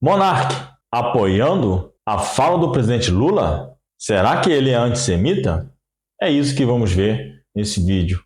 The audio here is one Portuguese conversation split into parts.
Monark apoiando a fala do presidente Lula? Será que ele é antissemita? É isso que vamos ver nesse vídeo.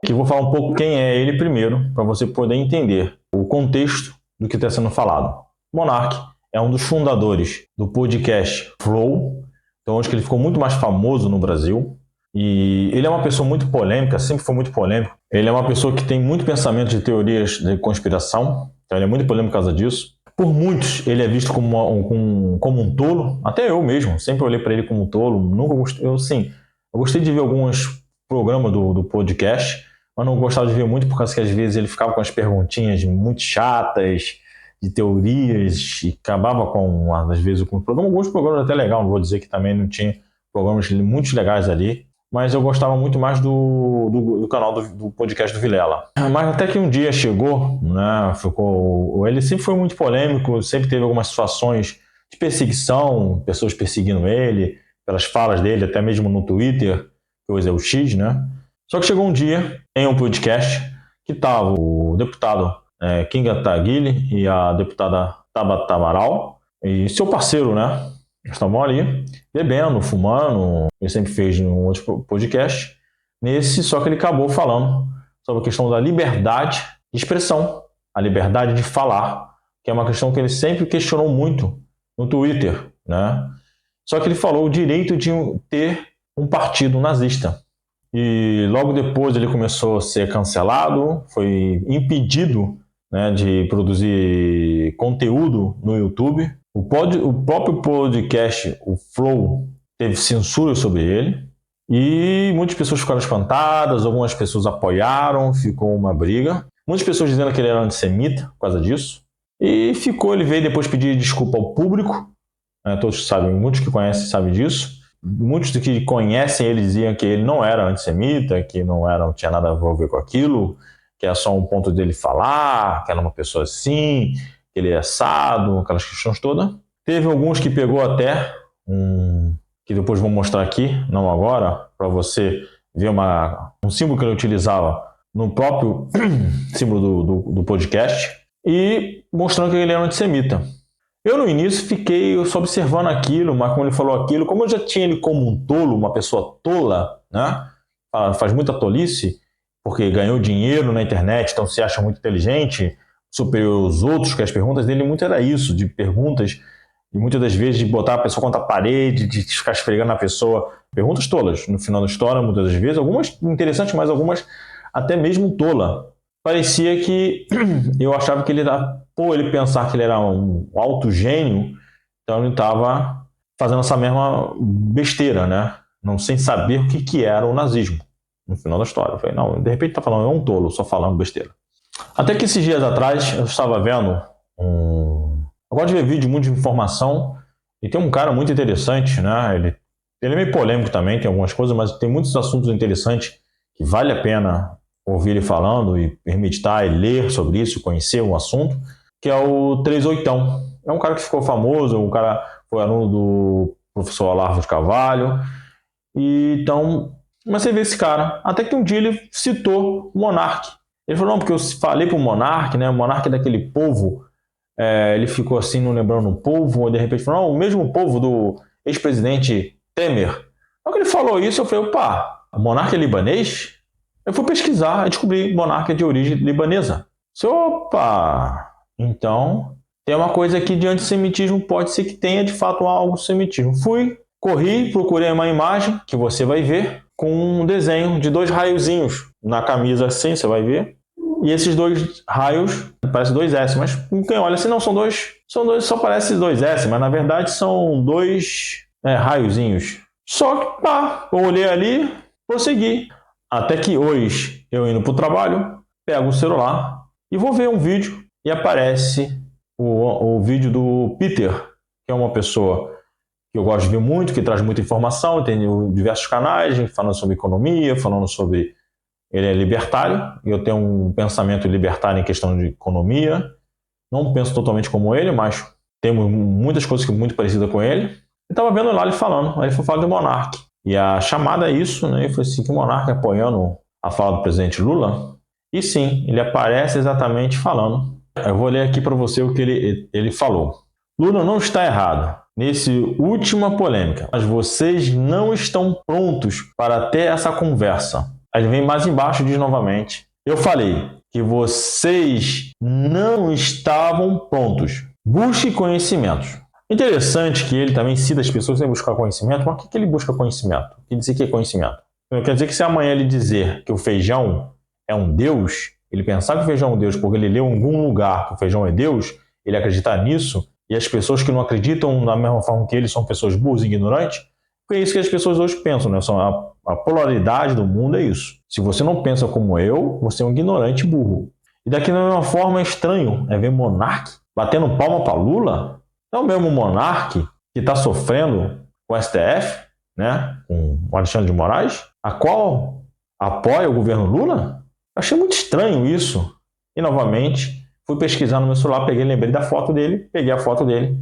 Aqui vou falar um pouco quem é ele primeiro, para você poder entender o contexto do que está sendo falado. Monark é um dos fundadores do podcast Flow, então acho que ele ficou muito mais famoso no Brasil. E ele é uma pessoa muito polêmica, sempre foi muito polêmico. Ele é uma pessoa que tem muito pensamento de teorias de conspiração, então ele é muito polêmico por causa disso. Por muitos, ele é visto como um tolo, até eu mesmo, sempre olhei para ele como um tolo, nunca gostei, eu gostei de ver alguns programas do podcast, mas não gostava de ver muito por causa que às vezes ele ficava com as perguntinhas muito chatas, de teorias, e acabava com, às vezes, com alguns programas até legal, não vou dizer que também não tinha programas muito legais ali, mas eu gostava muito mais do canal do podcast do Vilela. Mas até que um dia chegou, né, ele sempre foi muito polêmico, sempre teve algumas situações de perseguição, pessoas perseguindo ele, pelas falas dele, até mesmo no Twitter, que hoje é o X, né? Só que chegou um dia, em um podcast, que estava o deputado Kim Kataguiri e a deputada Tabata Amaral, e seu parceiro, né? Estavam ali, bebendo, fumando, ele sempre fez em um outro podcast. Só que ele acabou falando sobre a questão da liberdade de expressão, a liberdade de falar, que é uma questão que ele sempre questionou muito no Twitter, né? Só que ele falou o direito de ter um partido nazista. E logo depois ele começou a ser cancelado, foi impedido, né, de produzir conteúdo no YouTube. O próprio podcast, o Flow, teve censura sobre ele. E muitas pessoas ficaram espantadas, algumas pessoas apoiaram, ficou uma briga. Muitas pessoas dizendo que ele era antissemita por causa disso. E ele veio depois pedir desculpa ao público. Todos sabem, muitos que conhecem sabem disso. Muitos que conhecem ele diziam que ele não era antissemita, que não tinha nada a ver com aquilo, que era só um ponto dele falar, que era uma pessoa assim, que ele é assado, aquelas questões todas. Teve alguns que pegou até que depois vou mostrar aqui, não agora, para você ver um símbolo que ele utilizava no próprio símbolo do podcast, e mostrando que ele era antissemita. Eu no início fiquei só observando aquilo, mas como ele falou aquilo, como eu já tinha ele como um tolo, uma pessoa tola, né? Faz muita tolice, porque ganhou dinheiro na internet, então se acha muito inteligente, superior aos outros, que as perguntas dele muito era isso, de perguntas, e muitas das vezes de botar a pessoa contra a parede, de ficar esfregando na pessoa, perguntas tolas, no final da história, muitas das vezes, algumas interessantes, mas algumas até mesmo tola. Parecia que eu achava que ele era, por ele pensar que ele era um alto gênio, então ele estava fazendo essa mesma besteira, né? Não sem saber o que era o nazismo, no final da história. Eu falei, não, de repente está falando, é um tolo, só falando besteira. Até que esses dias atrás eu estava vendo eu gosto de ver vídeo muito de informação, e tem um cara muito interessante, né? Ele é meio polêmico também, tem algumas coisas, mas tem muitos assuntos interessantes que vale a pena ouvir ele falando e meditar e ler sobre isso, conhecer o assunto, que é o 38. É um cara que ficou famoso, um cara foi aluno do professor Olavo de Carvalho, e então comecei a ver esse cara, até que um dia ele citou o Monark. Ele falou, não, porque eu falei pro Monark, né, o Monark é daquele povo, ele ficou assim, não lembrando o povo, e de repente falou, não, o mesmo povo do ex-presidente Temer. Quando ele falou isso, eu falei, opa, o Monark é libanês? Eu fui pesquisar e descobri monarca de origem libanesa. Opa! Então, tem uma coisa aqui de antissemitismo, pode ser que tenha de fato algo antissemitismo. Corri, procurei uma imagem, que você vai ver, com um desenho de 2 raiozinhos na camisa assim, você vai ver. E esses 2 raios, parecem 2 S, mas quem olha assim, não, são dois, só parece 2 S, mas na verdade são 2 raiozinhos. Só que, eu olhei ali, prossegui. Até que hoje, eu indo para o trabalho, pego o celular e vou ver um vídeo e aparece o vídeo do Peter, que é uma pessoa que eu gosto de ver muito, que traz muita informação, tem diversos canais falando sobre economia, falando sobre... Ele é libertário, e eu tenho um pensamento libertário em questão de economia. Não penso totalmente como ele, mas temos muitas coisas muito parecidas com ele. Eu estava vendo lá ele falando, aí ele foi falar do Monark. E a chamada é isso, né? Foi assim que o Monark apoiando a fala do presidente Lula. E sim, ele aparece exatamente falando Eu vou ler aqui para você o que ele falou. Lula não está errado nessa última polêmica, mas vocês não estão prontos para ter essa conversa. Aí ele vem mais embaixo e diz novamente: eu falei que vocês não estavam prontos. Busque conhecimentos. Interessante que ele também cita as pessoas sem buscar conhecimento. Mas o que ele busca conhecimento? Ele diz que é conhecimento. Então, quer dizer que se amanhã ele dizer que o feijão é um deus, ele pensar que o feijão é um deus porque ele leu em algum lugar que o feijão é deus, ele acreditar nisso, e as pessoas que não acreditam da mesma forma que ele são pessoas burras e ignorantes, porque é isso que as pessoas hoje pensam, né? A polaridade do mundo é isso. Se você não pensa como eu, você é um ignorante burro. E daqui da mesma forma é estranho ver Monark batendo palma para Lula. É o mesmo Monark que está sofrendo com o STF, né? Com o Alexandre de Moraes, a qual apoia o governo Lula. Achei muito estranho isso. E novamente fui pesquisar no meu celular, lembrei da foto dele, peguei a foto dele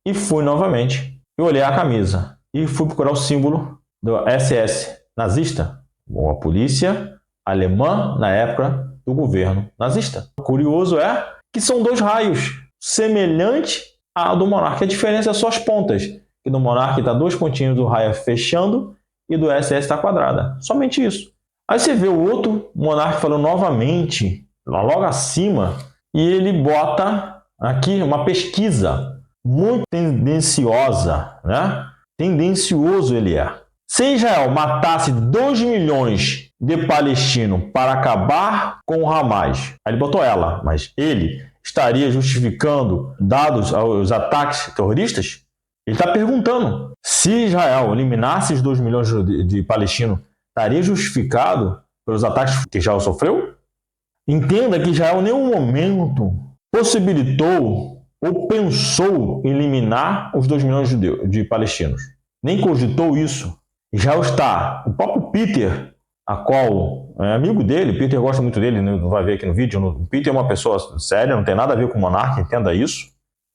e fui novamente. E olhei a camisa e fui procurar o símbolo do SS nazista, ou a polícia alemã na época do governo nazista. O curioso é que são dois raios, semelhante ao do Monark. A diferença é só as pontas, que do Monark está dois pontinhos do raio fechando e do SS está quadrada. Somente isso. Aí você vê o outro Monark falando novamente, lá logo acima, e ele bota aqui uma pesquisa muito tendenciosa, né? Tendencioso ele é. Se Israel matasse 2 milhões de palestinos para acabar com o Hamas, aí ele botou ela, mas ele estaria justificando, dados aos ataques terroristas? Ele está perguntando, se Israel eliminasse os 2 milhões de palestinos, estaria justificado pelos ataques que Israel sofreu? Entenda que Israel em nenhum momento possibilitou ou pensou em eliminar os 2 milhões de palestinos. Nem cogitou isso. Israel está, o próprio Peter, a qual é amigo dele, Peter gosta muito dele, não vai ver aqui no vídeo, o Peter é uma pessoa séria, não tem nada a ver com o Monark, entenda isso.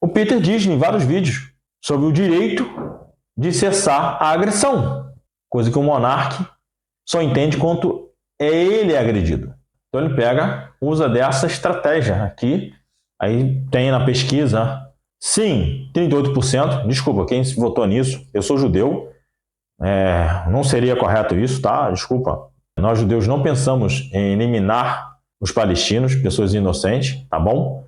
O Peter diz em vários vídeos sobre o direito de cessar a agressão, coisa que o Monark só entende quando é ele agredido. Então ele usa dessa estratégia aqui, aí tem na pesquisa, sim, 38%, desculpa, quem votou nisso, eu sou judeu, não seria correto isso, tá? Desculpa. Nós judeus não pensamos em eliminar os palestinos, pessoas inocentes, tá bom?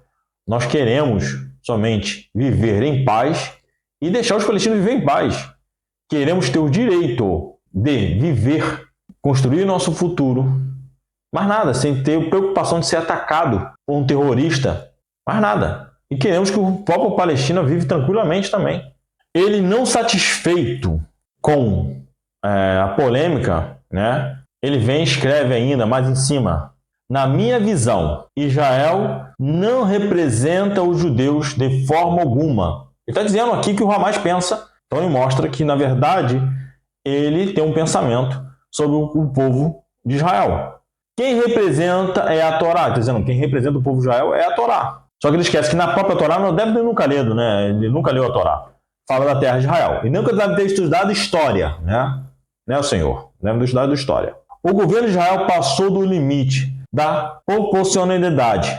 Nós queremos somente viver em paz e deixar os palestinos viver em paz. Queremos ter o direito de viver, construir nosso futuro, mais nada, sem ter preocupação de ser atacado por um terrorista, mais nada. E queremos que o próprio Palestina vive tranquilamente também. Ele não satisfeito com a polêmica, né? Ele vem e escreve ainda mais em cima: na minha visão, Israel não representa os judeus de forma alguma. Ele está dizendo aqui que o Hamas pensa, então ele mostra que, na verdade, ele tem um pensamento sobre o povo de Israel. Quem representa é a Torá. Está dizendo, quem representa o povo de Israel é a Torá. Só que ele esquece que na própria Torá não deve ter nunca lido, né? Ele nunca leu a Torá. Fala da terra de Israel. E nunca deve ter estudado história, né? Né, o senhor? Deve ter estudado história. O governo de Israel passou do limite da proporcionalidade.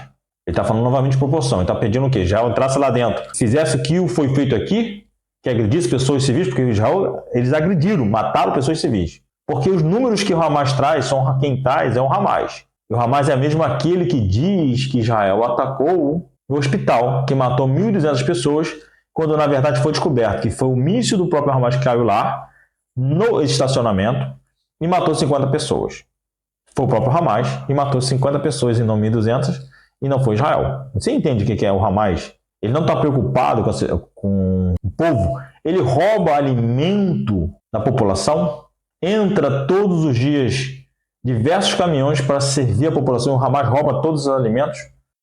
Ele está falando novamente de proporção. Ele está pedindo o quê? Israel entrasse lá dentro. Fizesse o que foi feito aqui, que agredisse pessoas civis, porque Israel, eles agrediram, mataram pessoas civis. Porque os números que o Hamas traz, quem traz é o Hamas. E o Hamas é mesmo aquele que diz que Israel atacou o hospital, que matou 1.200 pessoas, quando na verdade foi descoberto que foi o míssil do próprio Hamas que caiu lá, no estacionamento, e matou 50 pessoas. Foi o próprio Hamas e matou 50 pessoas e não 1.200, e não foi Israel. Você entende o que é o Hamas? Ele não está preocupado com o povo. Ele rouba alimento da população, entra todos os dias diversos caminhões para servir a população. O Hamas rouba todos os alimentos.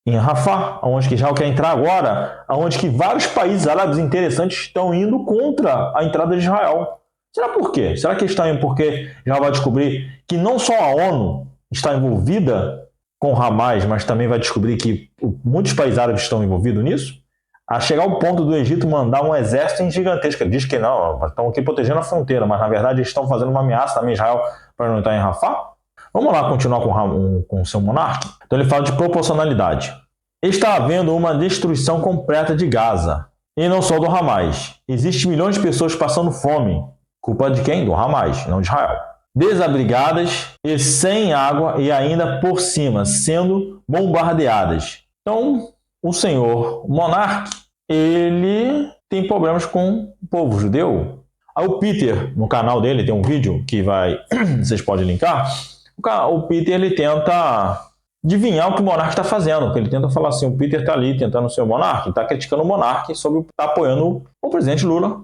Em Rafah, onde que Israel quer entrar agora, onde que vários países árabes interessantes estão indo contra a entrada de Israel. Será por quê? Será que está indo porque Israel vai descobrir que não só a ONU está envolvida com o Hamas, mas também vai descobrir que muitos países árabes estão envolvidos nisso? A chegar ao ponto do Egito mandar um exército gigantesco. Ele diz que não, estão aqui protegendo a fronteira, mas na verdade eles estão fazendo uma ameaça também a Israel para não entrar em Rafah. Vamos lá continuar com o seu monarca? Então ele fala de proporcionalidade. Está havendo uma destruição completa de Gaza. E não só do Hamas. Existem milhões de pessoas passando fome. Culpa de quem? Do Hamas, não de Israel. Desabrigadas e sem água e ainda por cima, sendo bombardeadas. Então, o senhor monarca, ele tem problemas com o povo judeu. Aí o Peter, no canal dele, tem um vídeo que vocês podem linkar. O Peter, ele tenta adivinhar o que o monarca está fazendo. Ele tenta falar assim, o Peter está ali tentando ser o monarca, está criticando o monarca sobre estar apoiando o presidente Lula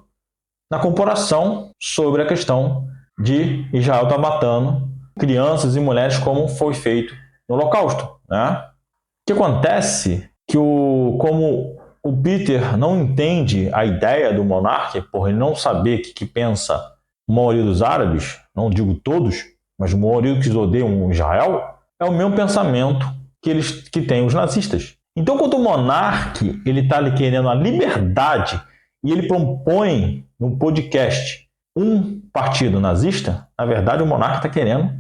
na comparação sobre a questão de Israel estar matando crianças e mulheres como foi feito no Holocausto, né? O que acontece que como o Peter não entende a ideia do monarca, por ele não saber o que pensa a maioria dos árabes, não digo todos, mas a maioria que odeiam Israel, é o mesmo pensamento que tem os nazistas. Então, quando o monarca está ali querendo a liberdade e ele propõe no podcast um partido nazista, na verdade o monarca está querendo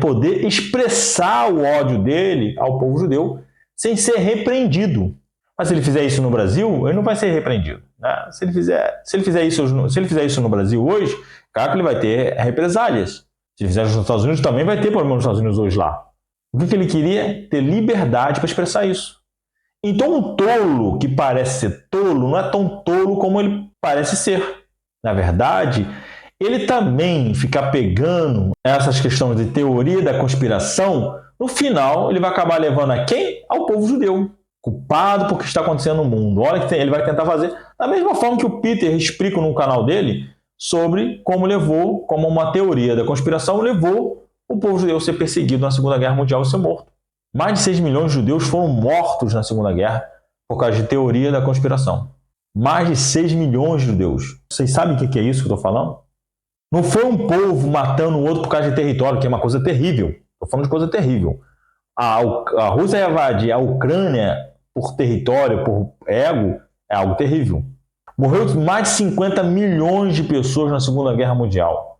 poder expressar o ódio dele ao povo judeu sem ser repreendido. Mas se ele fizer isso no Brasil, ele não vai ser repreendido, né? Se ele fizer isso no Brasil hoje, claro que ele vai ter represálias. Se ele fizer nos Estados Unidos, também vai ter problema nos Estados Unidos hoje lá. O que ele queria? Ter liberdade para expressar isso. Então o tolo, que parece ser tolo, não é tão tolo como ele parece ser. Na verdade, ele também fica pegando essas questões de teoria da conspiração, no final ele vai acabar levando a quem? Ao povo judeu. Culpado por que está acontecendo no mundo. Olha que ele vai tentar fazer da mesma forma que o Peter explica no canal dele sobre como uma teoria da conspiração levou o povo judeu a ser perseguido na Segunda Guerra Mundial e ser morto. Mais de 6 milhões de judeus foram mortos na Segunda Guerra por causa de teoria da conspiração. Mais de 6 milhões de judeus. Vocês sabem o que é isso que eu estou falando? Não foi um povo matando o outro por causa de território, que é uma coisa terrível. Estou falando de coisa terrível. A Rússia invadir a Ucrânia por território, por ego, é algo terrível. Morreu mais de 50 milhões de pessoas na Segunda Guerra Mundial.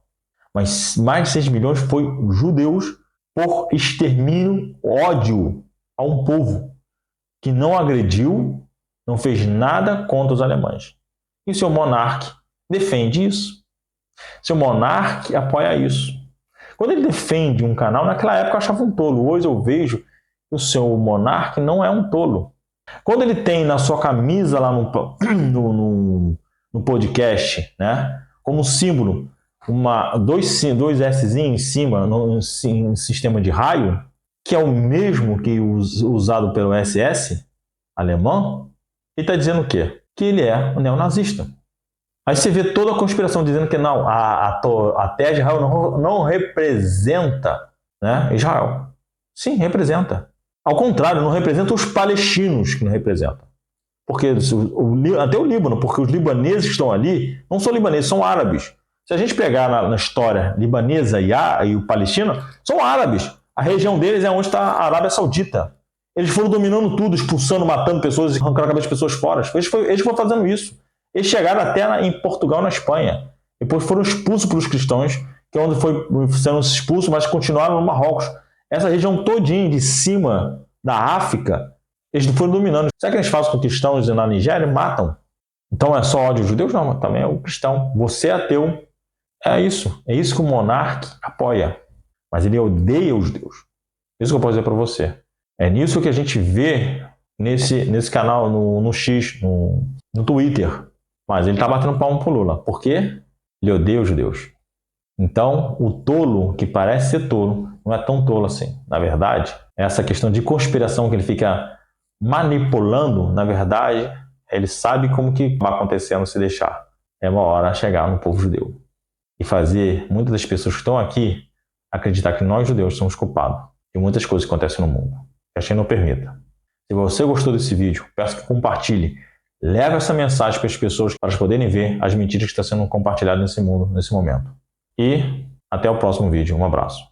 Mas mais de 6 milhões foi judeus por extermínio, ódio a um povo que não agrediu, não fez nada contra os alemães. E o seu monarca defende isso. Seu monarca apoia isso. Quando ele defende um canal, naquela época eu achava um tolo. Hoje eu vejo que o seu monarca não é um tolo. Quando ele tem na sua camisa lá no podcast, né, como símbolo, dois S's em cima, no sistema de raio, que é o mesmo que usado pelo SS alemão, ele está dizendo o quê? Que ele é um neonazista. Aí você vê toda a conspiração dizendo que não, a terra de Israel não representa, né, Israel. Sim, representa. Ao contrário, não representa os palestinos que não representam. Porque até o Líbano, porque os libaneses que estão ali não são libaneses, são árabes. Se a gente pegar na história libanesa e o palestino, são árabes. A região deles é onde está a Arábia Saudita. Eles foram dominando tudo, expulsando, matando pessoas, arrancando a cabeça de pessoas fora. Eles foram fazendo isso. Eles chegaram até em Portugal, na Espanha. Depois foram expulsos pelos cristãos, que é onde foi sendo expulso, mas continuaram no Marrocos. Essa região todinha de cima da África, eles foram dominando. Sabe o que eles fazem com cristãos na Nigéria? Matam. Então é só ódio aos judeus? Não, também é o cristão. Você é ateu. É isso que o monarca apoia. Mas ele odeia os judeus. Isso que eu posso dizer para você. É nisso que a gente vê nesse canal, no X, no Twitter. Mas ele está batendo palmo pro Lula. Por quê? Ele odeia os judeus. Então, o tolo, que parece ser tolo, não é tão tolo assim. Na verdade, essa questão de conspiração que ele fica manipulando, na verdade, ele sabe como que vai acontecendo se deixar. É uma hora chegar no povo judeu. E fazer muitas das pessoas que estão aqui acreditar que nós judeus somos culpados de muitas coisas que acontecem no mundo. Que a gente não permita. Se você gostou desse vídeo, peço que compartilhe. Leve essa mensagem para as pessoas para elas poderem ver as mentiras que estão sendo compartilhadas nesse mundo, nesse momento. E até o próximo vídeo. Um abraço.